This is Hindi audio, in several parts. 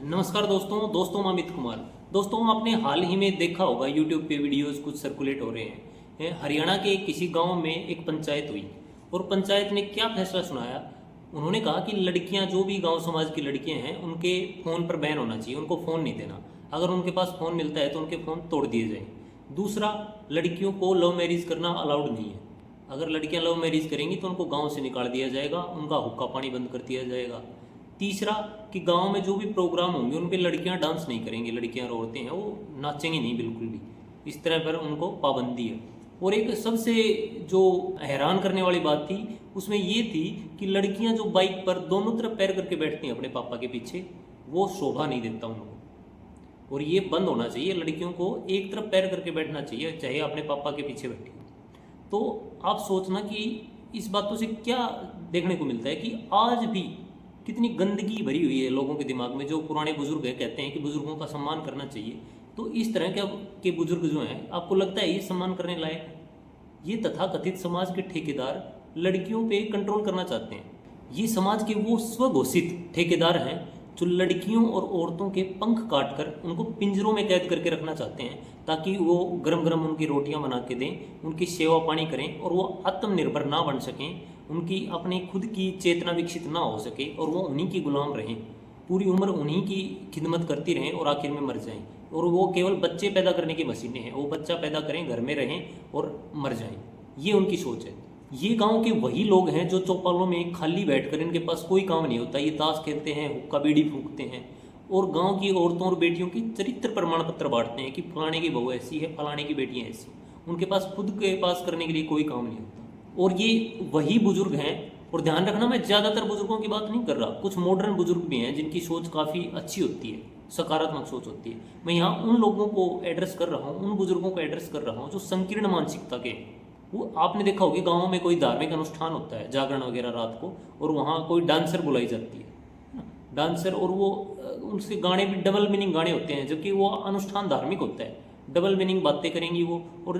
नमस्कार दोस्तों मैं अमित कुमार। दोस्तों आपने हाल ही में देखा होगा यूट्यूब पे वीडियोस कुछ सर्कुलेट हो रहे हैं। हरियाणा के किसी गांव में एक पंचायत हुई और पंचायत ने क्या फैसला सुनाया। उन्होंने कहा कि लड़कियां, जो भी गांव समाज की लड़कियां हैं, उनके फ़ोन पर बैन होना चाहिए, उनको फ़ोन नहीं देना। अगर उनके पास फ़ोन मिलता है तो उनके फ़ोन तोड़ दिए जाए। दूसरा, लड़कियों को लव मैरिज करना अलाउड नहीं है। अगर लड़कियां लव मैरिज करेंगी तो उनको गांव से निकाल दिया जाएगा, उनका हुक्का पानी बंद कर दिया जाएगा। तीसरा, कि गांव में जो भी प्रोग्राम होंगे उन पे लड़कियां डांस नहीं करेंगी, लड़कियां और औरतें हैं वो नाचेंगी नहीं बिल्कुल भी। इस तरह पर उनको पाबंदी है। और एक सबसे जो हैरान करने वाली बात थी उसमें ये थी कि लड़कियां जो बाइक पर दोनों तरफ पैर करके बैठती हैं अपने पापा के पीछे, वो शोभा नहीं देता उनको। और ये बंद होना चाहिए, लड़कियों को एक तरफ पैर करके बैठना चाहिए, चाहे अपने पापा के पीछे बैठी। तो आप सोचना कि इस बातों से क्या देखने को मिलता है कि आज भी कितनी गंदगी भरी हुई है लोगों के दिमाग में। जो पुराने बुजुर्ग हैं कहते हैं कि बुजुर्गों का सम्मान करना चाहिए, तो इस तरह के बुजुर्ग जो हैं, आपको लगता है ये सम्मान करने लायक है? ये तथाकथित समाज के ठेकेदार लड़कियों पे कंट्रोल करना चाहते हैं। ये समाज के वो स्वघोषित ठेकेदार हैं जो लड़कियों और औरतों के पंख काट कर उनको पिंजरों में कैद करके रखना चाहते हैं, ताकि वो गरम गरम उनकी रोटियां बना के दें, उनकी सेवा पानी करें और वो आत्मनिर्भर ना बन सकें, उनकी अपनी खुद की चेतना विकसित ना हो सके और वो उन्हीं की गुलाम रहें, पूरी उम्र उन्हीं की खिदमत करती रहें और आखिर में मर जाएं। और वो केवल बच्चे पैदा करने की मशीनें हैं, वो बच्चा पैदा करें, घर में रहें और मर जाएं। ये उनकी सोच है। ये गांव के वही लोग हैं जो चौपालों में खाली बैठकर, इनके पास कोई काम नहीं होता, ये ताश खेलते हैं, हुक्का बीड़ी फूंकते हैं और गांव की औरतों और बेटियों की चरित्र प्रमाण पत्र बांटते हैं कि फलाने की बहू ऐसी है, फलाने की बेटियां ऐसी। उनके पास खुद के पास करने के लिए कोई काम नहीं होता। और ये वही बुजुर्ग हैं। और ध्यान रखना, मैं ज़्यादातर बुजुर्गों की बात नहीं कर रहा, कुछ मॉडर्न बुजुर्ग भी हैं जिनकी सोच काफ़ी अच्छी होती है, सकारात्मक सोच होती है। मैं यहाँ उन लोगों को एड्रेस कर रहा हूँ, उन बुजुर्गों को एड्रेस कर रहा हूँ जो संकीर्ण मानसिकता के हैं। वो आपने देखा होगा गाँव में कोई धार्मिक अनुष्ठान होता है, जागरण वगैरह रात को, और वहाँ कोई डांसर बुलाई जाती है ना, डांसर, और वो उनसे गाने भी डबल मीनिंग गाने होते हैं, जबकि वो अनुष्ठान धार्मिक होता है। डबल मीनिंग बातें करेंगी वो। और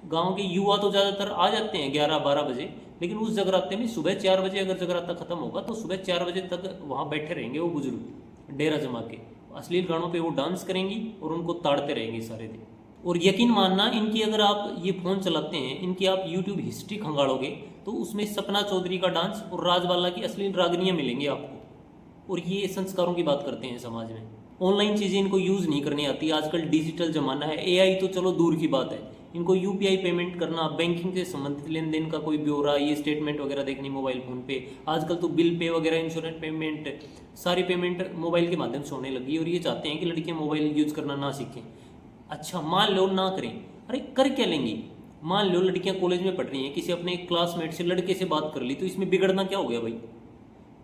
गांव के युवा तो ज़्यादातर आ जाते हैं 11-12 बजे, लेकिन उस जगराते में सुबह 4 बजे अगर जगराता खत्म होगा तो सुबह 4 बजे तक वहाँ बैठे रहेंगे वो बुजुर्ग, डेरा जमा के अश्लील गानों पे वो डांस करेंगी और उनको ताड़ते रहेंगे सारे दिन। और यकीन मानना, इनकी अगर आप ये फ़ोन चलाते हैं, इनकी आप यूट्यूब हिस्ट्री खंगालोगे तो उसमें सपना चौधरी का डांस और राजबाला की अश्लील रागनियाँ मिलेंगी आपको। और ये संस्कारों की बात करते हैं समाज में। ऑनलाइन चीज़ें इनको यूज़ नहीं करनी आती, आजकल डिजिटल ज़माना है, एआई तो चलो दूर की बात है, इनको यूपीआई पेमेंट करना, बैंकिंग से संबंधित लेन देन का कोई ब्यौरा, ये स्टेटमेंट वगैरह देखनी मोबाइल फ़ोन पे। आजकल तो बिल पे वगैरह, इंश्योरेंस पेमेंट, सारी पेमेंट मोबाइल के माध्यम से होने लगी। और ये चाहते हैं कि लड़कियाँ मोबाइल यूज़ करना ना सीखें। अच्छा, मान लो ना करें, अरे कर क्या लेंगी? मान लो लड़कियाँ कॉलेज में पढ़ रही हैं, किसी अपने क्लासमेट से लड़के से बात कर ली, तो इसमें बिगड़ना क्या हो गया भाई?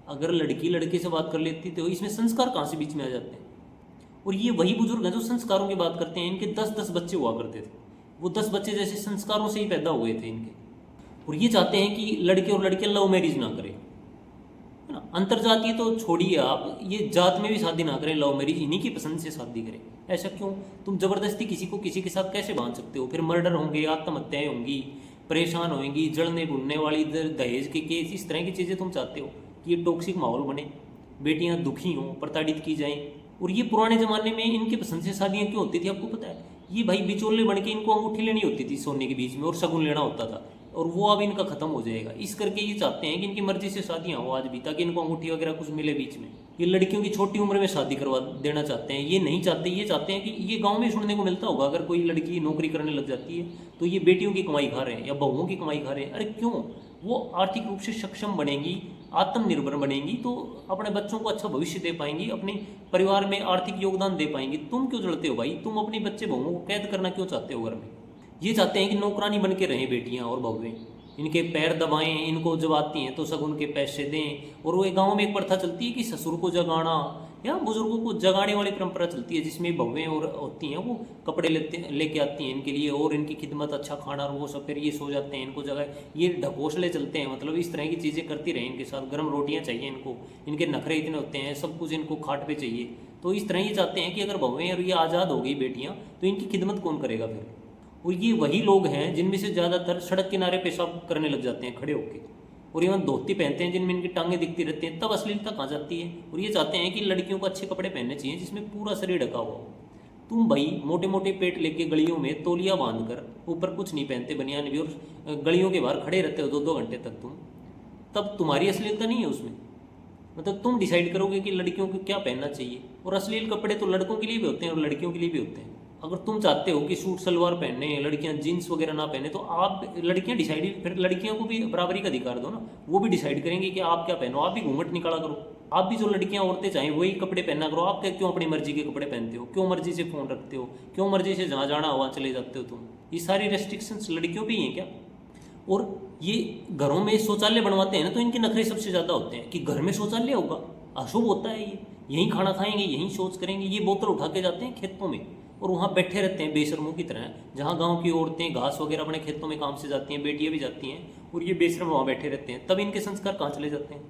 अगर लड़की लड़के से बात कर लेती तो इसमें संस्कार कहाँ से बीच में आ जाते हैं? और ये वही बुजुर्ग हैं जो संस्कारों की बात करते हैं। इनके 10-10 बच्चे हुआ करते थे, वो 10 बच्चे जैसे संस्कारों से ही पैदा हुए थे इनके। और ये चाहते हैं कि लड़के और लड़कियां लव मैरिज ना करें, है ना। अंतरजातीय तो छोड़िए आप, ये जात में भी शादी ना करें, लव मैरिज इन्हीं की पसंद से शादी करें। ऐसा क्यों? तुम जबरदस्ती किसी को किसी के साथ कैसे बांध सकते हो? फिर मर्डर होंगे, आत्महत्याएं होंगी, परेशान होंगी, जलने भुनने वाली दहेज के केस, इस तरह की चीज़ें तुम चाहते हो कि ये टॉक्सिक माहौल बने, बेटियां दुखी हों, प्रताड़ित की जाएं। और ये पुराने ज़माने में इनके पसंद से शादियाँ क्यों होती थी आपको पता है? ये भाई बिचौले बन के इनको अंगूठी लेनी होती थी सोने के बीच में, और शगुन लेना होता था, और वो अब इनका खत्म हो जाएगा। इस करके ये चाहते हैं कि इनकी मर्जी से शादियाँ हो आज भी, ताकि इनको अंगूठी वगैरह कुछ मिले बीच में। ये लड़कियों की छोटी उम्र में शादी करवा देना चाहते हैं। ये नहीं चाहते, ये चाहते हैं कि, ये गाँव में सुनने को मिलता होगा, अगर कोई लड़की नौकरी करने लग जाती है तो ये बेटियों की कमाई खा रहे हैं या बहुओं की कमाई खा रहे हैं। अरे क्यों? वो आर्थिक रूप से सक्षम बनेंगी, आत्मनिर्भर बनेंगी, तो अपने बच्चों को अच्छा भविष्य दे पाएंगी, अपने परिवार में आर्थिक योगदान दे पाएंगी। तुम क्यों जड़ते हो भाई? तुम अपने बच्चे बहुओं को कैद करना क्यों चाहते हो घर में? ये चाहते हैं कि नौकरानी बन के रहें बेटियां और बहुएं, इनके पैर दबाएं, इनको जब आती हैं तो सगुन के पैसे दें। और वो गाँव में एक प्रथा चलती है कि ससुर को जगाना या बुजुर्गों को जगाने वाली परंपरा चलती है, जिसमें बहुएं और होती हैं वो कपड़े लेके आती हैं इनके लिए, और इनकी खिदमत, अच्छा खाना और वो सब। फिर ये सो जाते हैं, इनको जगह ये ढकोसले चलते हैं, मतलब इस तरह की चीज़ें करती रहें इनके साथ। गर्म रोटियां चाहिए इनको, इनके नखरे इतने होते हैं, सब कुछ इनको खाट पे चाहिए। तो इस तरह ये चाहते हैं कि अगर बहुएं और ये आज़ाद हो गई बेटियाँ, तो इनकी खिदमत कौन करेगा फिर? और ये वही लोग हैं जिनमें से ज़्यादातर सड़क किनारे पेशाब करने लग जाते हैं खड़े होकर। और इवन धोती पहनते हैं जिनमें इनकी टांगें दिखती रहती हैं, तब अश्लीलता कहाँ जाती है। और ये चाहते हैं कि लड़कियों को अच्छे कपड़े पहनने चाहिए जिसमें पूरा शरीर ढका हुआ हो। तुम भाई मोटे मोटे पेट लेके गलियों में तौलिया बांधकर, ऊपर कुछ नहीं पहनते बनियान भी, और गलियों के बाहर खड़े रहते हो 2-2 घंटे तक तुम, तब तुम्हारी अश्लीलता नहीं है उसमें। मतलब तुम डिसाइड करोगे कि लड़कियों को क्या पहनना चाहिए। और अश्लील कपड़े तो लड़कों के लिए भी होते हैं और लड़कियों के लिए भी होते हैं। अगर तुम चाहते हो कि सूट सलवार पहनने, लड़कियां जीन्स वगैरह ना पहने, तो आप लड़कियां डिसाइड, फिर लड़कियों को भी बराबरी का अधिकार दो ना। वो भी डिसाइड करेंगे कि आप क्या पहनो। आप भी घूंघट निकाला करो। आप भी जो लड़कियां औरतें चाहें वही कपड़े पहना करो। आप क्यों अपनी मर्जी के कपड़े पहनते हो? क्यों मर्जी से फ़ोन रखते हो? क्यों मर्जी से जहाँ जाना वहाँ चले जाते हो तुम? ये सारी रेस्ट्रिक्शंस लड़कियों पर ही हैं क्या? और ये घरों में शौचालय बनवाते हैं ना, तो इनके नखरे सबसे ज़्यादा होते हैं कि घर में शौचालय होगा, अशुभ होता है ये, यहीं खाना खाएंगे, यहीं शौच करेंगे। ये बोतल उठा के जाते हैं खेतों में और वहाँ बैठे रहते हैं बेशर्मों की तरह। जहाँ गांव की औरतें घास वगैरह अपने खेतों में काम से जाती हैं, बेटियाँ भी जाती हैं, और ये बेशर्म वहाँ बैठे रहते हैं। तब इनके संस्कार कहाँ चले जाते हैं?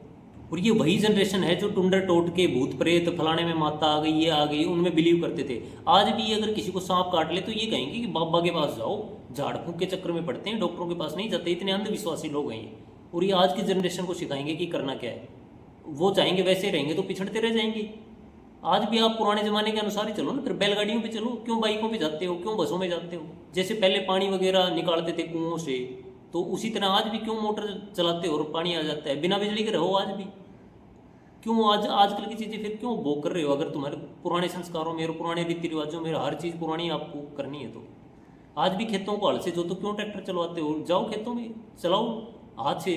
और ये वही जनरेशन है जो टुंडर टोट के भूत प्रेत फलाने में माता आ गई, ये आ गई, उनमें बिलीव करते थे। आज भी अगर किसी को सांप काट ले तो ये कहेंगे कि बाबा के पास जाओ, झाड़ फूंक के चक्कर में पड़ते हैं, डॉक्टरों के पास नहीं जाते। इतने अंधविश्वासी लोग हैं। और ये आज की जनरेशन को सिखाएंगे कि करना क्या है। वो चाहेंगे वैसे रहेंगे तो पिछड़ते रह जाएंगे। आज भी आप पुराने जमाने के अनुसार ही चलो ना, फिर बैलगाड़ियों पे चलो। क्यों बाइकों पे जाते हो? क्यों बसों में जाते हो? जैसे पहले पानी वगैरह निकालते थे कुओं से, तो उसी तरह आज भी क्यों मोटर चलाते हो और पानी आ जाता है? बिना बिजली के रहो आज भी। क्यों आजकल की चीज़ें फिर क्यों भोग कर रहे हो? अगर तुम्हारे पुराने संस्कारों में और पुराने रीति रिवाजों में हर चीज़ पुरानी आपको करनी है तो आज भी खेतों को हल से जो, तो क्यों ट्रैक्टर चलवाते हो? जाओ खेतों में चलाओ हाथ से।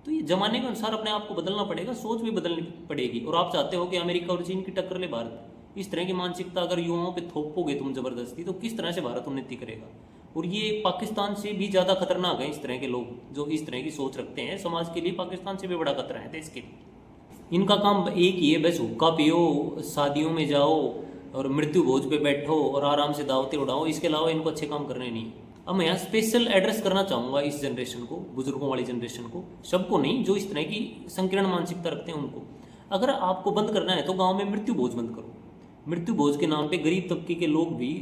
तो ये जमाने के अनुसार अपने आप को बदलना पड़ेगा, सोच भी बदलनी पड़ेगी। और आप चाहते हो कि अमेरिका और चीन की टक्कर ले भारत, इस तरह की मानसिकता अगर युवाओं पे थोपोगे तुम जबरदस्ती, तो किस तरह से भारत उन्नति करेगा? और ये पाकिस्तान से भी ज़्यादा खतरनाक है इस तरह के लोग जो इस तरह की सोच रखते हैं। समाज के लिए पाकिस्तान से भी बड़ा खतरा है देश के लिए। इनका काम एक ही है, बस हुक्का पियो, शादियों में जाओ और मृत्यु भोज पे बैठो और आराम से दावतें उड़ाओ। इसके अलावा इनको अच्छे काम करने नहीं। अब मैं यहाँ स्पेशल एड्रेस करना चाहूँगा इस जनरेशन को, बुजुर्गों वाली जनरेशन को, सबको नहीं, जो इस तरह की संकीर्ण मानसिकता रखते हैं उनको। अगर आपको बंद करना है तो गांव में मृत्यु भोज बंद करो। मृत्यु भोज के नाम पे गरीब तबके के लोग भी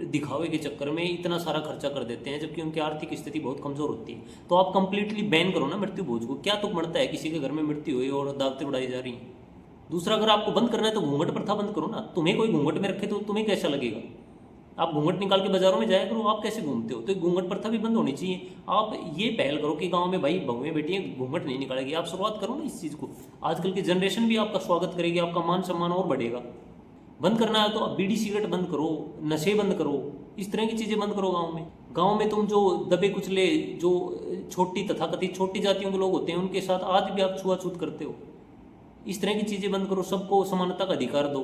दिखावे के चक्कर में इतना सारा खर्चा कर देते हैं, जबकि उनकी आर्थिक स्थिति बहुत कमज़ोर होती है। तो आप कंप्लीटली बैन करो ना मृत्यु भोज को। क्या तुक बढ़ता है किसी के घर में मृत्यु हुई और दावतें उड़ाई जा रही हैं? दूसरा, अगर आपको बंद करना है तो घूंघट प्रथा बंद करो ना। तुम्हें कोई घूंघट में रखे तो तुम्हें कैसा लगेगा? आप घूंघट निकाल के बाजारों में जाया करो, आप कैसे घूमते हो? तो घूंघट प्रथा भी बंद होनी चाहिए। आप ये पहल करो कि गांव में भाई बहुएं बेटियां घूंघट नहीं निकालेगी। आप शुरुआत करो ना इस चीज़ को। आजकल की जनरेशन भी आपका स्वागत करेगी, आपका मान सम्मान और बढ़ेगा। बंद करना है तो बीड़ी सिगरेट बंद करो, नशे बंद करो, इस तरह की चीज़ें बंद करो गाँव में। गाँव में तुम जो दबे कुचले, जो छोटी तथाकथित छोटी जातियों के लोग होते हैं, उनके साथ आज भी आप छुआछूत करते हो। इस तरह की चीज़ें बंद करो, सबको समानता का अधिकार दो।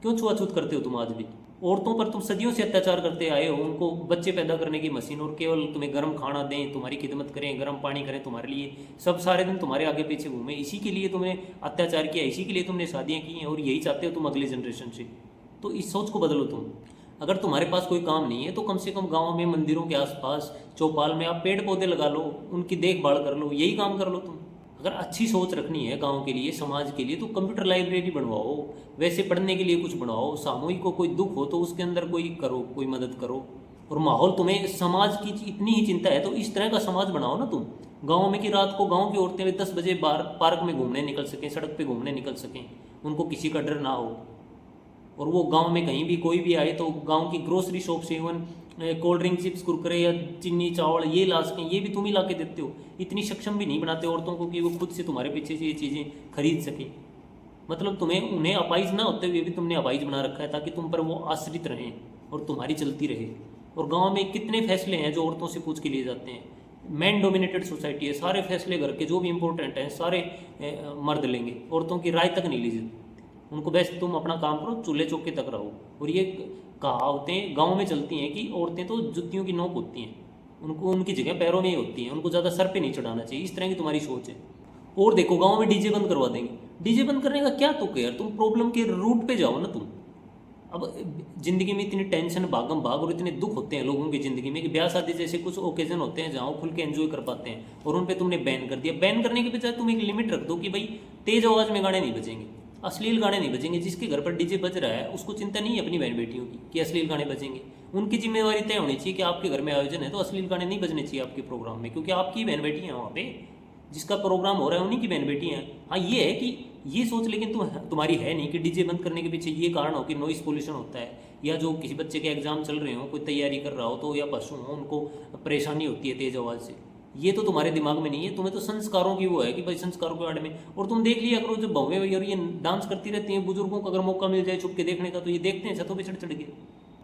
क्यों छुआछूत करते हो तुम आज भी? औरतों पर तुम सदियों से अत्याचार करते आए हो, उनको बच्चे पैदा करने की मशीन, और केवल तुम्हें गर्म खाना दें, तुम्हारी खिदमत करें, गर्म पानी करें तुम्हारे लिए, सब सारे दिन तुम्हारे आगे पीछे घूमे, इसी के लिए तुम्हें अत्याचार किया, इसी के लिए तुमने शादियाँ की हैं, और यही चाहते हो तुम अगले जनरेशन से। तो इस सोच को बदलो तुम। अगर तुम्हारे पास कोई काम नहीं है तो कम से कम गाँव में मंदिरों के आसपास चौपाल में आप पेड़ पौधे लगा लो, उनकी देखभाल कर लो, यही काम कर लो तुम। अगर अच्छी सोच रखनी है गांव के लिए, समाज के लिए, तो कंप्यूटर लाइब्रेरी बनवाओ, वैसे पढ़ने के लिए कुछ बनवाओ, सामूहिक को कोई दुख हो तो उसके अंदर कोई करो, कोई मदद करो। और माहौल, तुम्हें समाज की इतनी ही चिंता है तो इस तरह का समाज बनाओ ना तुम गाँव में कि रात को गाँव की औरतें 10 बजे बाहर पार्क में घूमने निकल सकें, सड़क पर घूमने निकल सकें, उनको किसी का डर ना हो। और वो गांव में कहीं भी कोई भी आए तो गांव की ग्रोसरी शॉप से even cold drink, chips, Kurkure या चीनी चावल ये ला सकें, ये भी तुम ही ला के देते हो। इतनी सक्षम भी नहीं बनाते औरतों को कि वो खुद से तुम्हारे पीछे से ये चीज़ें खरीद सकें। मतलब तुम्हें उन्हें अपाइज ना होते हुए भी तुमने अपाइज बना रखा है ताकि तुम पर वो आश्रित रहें और तुम्हारी चलती रहे। और गाँव में कितने फैसले हैं जो औरतों से पूछ के लिए जाते हैं। मैन डोमिनेटेड सोसाइटी है, सारे फैसले घर के जो भी इंपॉर्टेंट हैं सारे मर्द लेंगे, औरतों की राय तक नहीं ली जाती। उनको बस तुम अपना काम करो, चूल्हे चौके तक रहो। और ये कहावतें गांव में चलती हैं कि औरतें तो जुतियों की नोक होती हैं, उनको उनकी जगह पैरों में ही होती हैं, उनको ज़्यादा सर पे नहीं चढ़ाना चाहिए। इस तरह की तुम्हारी सोच है। और देखो गांव में डीजे बंद करवा देंगे। डीजे बंद करने का क्या तुक है यार? तुम प्रॉब्लम के रूट पे जाओ ना तुम। अब जिंदगी में इतनी टेंशन, भागम भाग और इतने दुख होते हैं लोगों की ज़िंदगी में कि ब्याह शादी जैसे कुछ ओकेजन होते हैं जहाँ खुल के एंजॉय कर पाते हैं, और उन पर तुमने बैन कर दिया। बैन करने के बजाय तुम एक लिमिट रख दो कि भाई तेज आवाज़ में गाने नहीं बजेंगे, अश्लील गाने नहीं बजेंगे। जिसके घर पर डीजे बज रहा है उसको चिंता नहीं है अपनी बहन बेटियों की कि अश्लील गाने बजेंगे। उनकी जिम्मेवारी तय होनी चाहिए कि आपके घर में आयोजन है तो अश्लील गाने नहीं बजने चाहिए आपके प्रोग्राम में, क्योंकि आपकी बहन बेटी हैं वहाँ पे। जिसका प्रोग्राम हो रहा है उन्हीं की बहन बेटियां हैं। हाँ ये है कि ये सोच लेकिन तुम्हारी है नहीं कि डीजे बंद करने के पीछे ये कारण हो कि नॉइस पोल्यूशन होता है, या जो किसी बच्चे के एग्जाम चल रहे हो, कोई तैयारी कर रहा हो तो, या पशु हो उनको परेशानी होती है तेज आवाज़ से। ये तो तुम्हारे दिमाग में नहीं है, तुम्हें तो संस्कारों की वो है कि भाई संस्कारों के बारे में। और तुम देख लिया करो, जब बहुएं और ये डांस करती रहती हैं, बुजुर्गों को अगर मौका मिल जाए छुप के देखने का तो ये देखते हैं छतों पर चढ़ चढ़ के।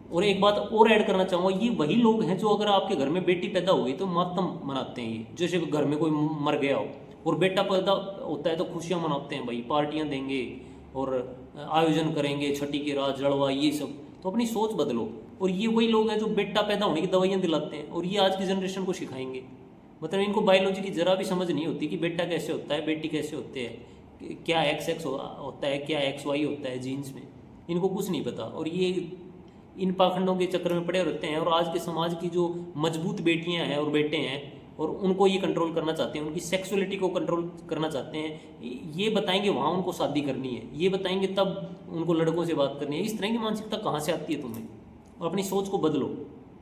और एक बात और ऐड करना चाहूँगा, ये वही लोग हैं जो अगर आपके घर में बेटी पैदा हुई तो मातम मनाते हैं। ये जैसे घर में कोई मर गया हो और बेटा पैदा होता है तो खुशियाँ मनाते हैं, भाई पार्टियाँ देंगे और आयोजन करेंगे, छठी की रात जड़वा ये सब। तो अपनी सोच बदलो। और ये वही लोग हैं जो बेटा पैदा होने की दवाइयाँ दिलाते हैं और ये आज की जनरेशन को सिखाएंगे। मतलब इनको बायोलॉजी की जरा भी समझ नहीं होती कि बेटा कैसे होता है, बेटी कैसे होते हैं, क्या XX होता है, क्या XY होता है जीन्स में, इनको कुछ नहीं पता। और ये इन पाखंडों के चक्कर में पड़े रहते हैं। और आज के समाज की जो मजबूत बेटियां हैं और बेटे हैं और उनको ये कंट्रोल करना चाहते हैं, उनकी सेक्सुअलिटी को कंट्रोल करना चाहते हैं। ये बताएंगे वहाँ उनको शादी करनी है, ये बताएंगे तब उनको लड़कों से बात करनी है। इस तरह की मानसिकता कहाँ से आती है तुम्हें? और अपनी सोच को बदलो,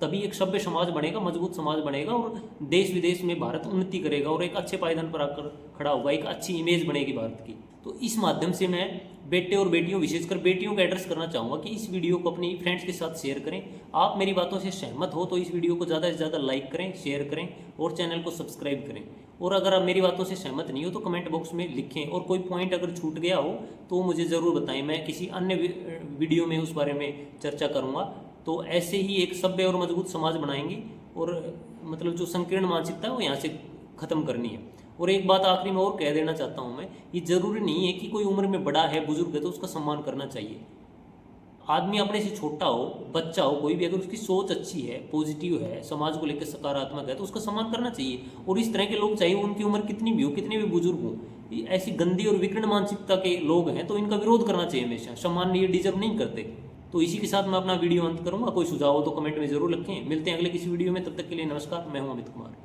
तभी एक सभ्य समाज बनेगा, मजबूत समाज बनेगा और देश विदेश में भारत उन्नति करेगा और एक अच्छे पायदान पर आकर खड़ा होगा, एक अच्छी इमेज बनेगी भारत की। तो इस माध्यम से मैं बेटे और बेटियों, विशेषकर बेटियों को एड्रेस करना चाहूँगा कि इस वीडियो को अपनी फ्रेंड्स के साथ शेयर करें। आप मेरी बातों से सहमत हो तो इस वीडियो को ज़्यादा से ज़्यादा लाइक करें, शेयर करें और चैनल को सब्सक्राइब करें। और अगर आप मेरी बातों से सहमत नहीं हो तो कमेंट बॉक्स में लिखें, और कोई पॉइंट अगर छूट गया हो तो मुझे ज़रूर बताएं, मैं किसी अन्य वीडियो में उस बारे में चर्चा करूँगा। तो ऐसे ही एक सभ्य और मजबूत समाज बनाएंगे और मतलब जो संकीर्ण मानसिकता है वो यहाँ से ख़त्म करनी है। और एक बात आखिरी में और कह देना चाहता हूँ मैं, ये जरूरी नहीं है कि कोई उम्र में बड़ा है, बुजुर्ग है तो उसका सम्मान करना चाहिए। आदमी अपने से छोटा हो, बच्चा हो, कोई भी, अगर उसकी सोच अच्छी है, पॉजिटिव है, समाज को लेकर सकारात्मक है तो उसका सम्मान करना चाहिए। और इस तरह के लोग, चाहे उनकी उम्र कितनी भी हो, कितने भी बुजुर्ग हो, ऐसी गंदी और विकृत मानसिकता के लोग हैं तो इनका विरोध करना चाहिए हमेशा। सम्मान ये डिजर्व नहीं करते। तो इसी के साथ मैं अपना वीडियो अंत करूँगा। कोई सुझाव हो तो कमेंट में जरूर लिखें। मिलते हैं अगले किसी वीडियो में, तब तक के लिए नमस्कार। मैं हूँ अमित कुमार।